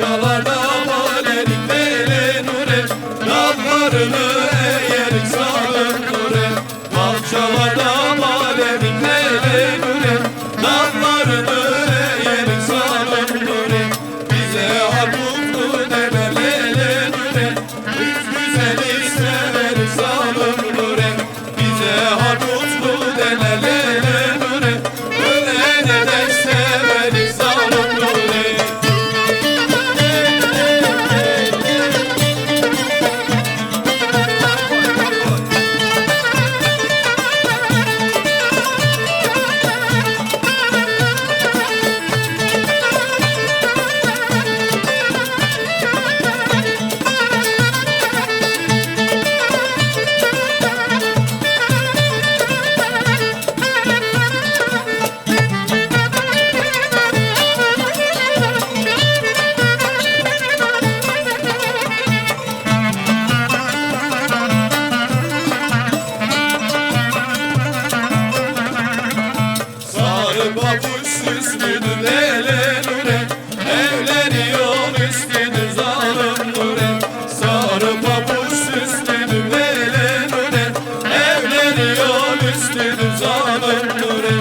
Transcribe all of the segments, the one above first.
Bahçalarda malerik leyli nure, dallarını eğerik salım nure. Bahçalarda malerik leyli nure, dallarını eğerik salım nure. Bize armutlu derler leyli nure, biz güzeli severiz salım nure. Bize armutlu derler leyli nure, ölene dek severiz salım nure. Sarı pabuç süslüdür leyli nure, evleniyor üstüdür zalim nure. Sarı pabuç süslüdür leyli nure, evleniyor üstüdür zalim nure.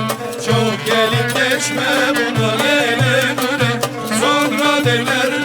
Çok gelip geçme buna leyli nure, sonra derler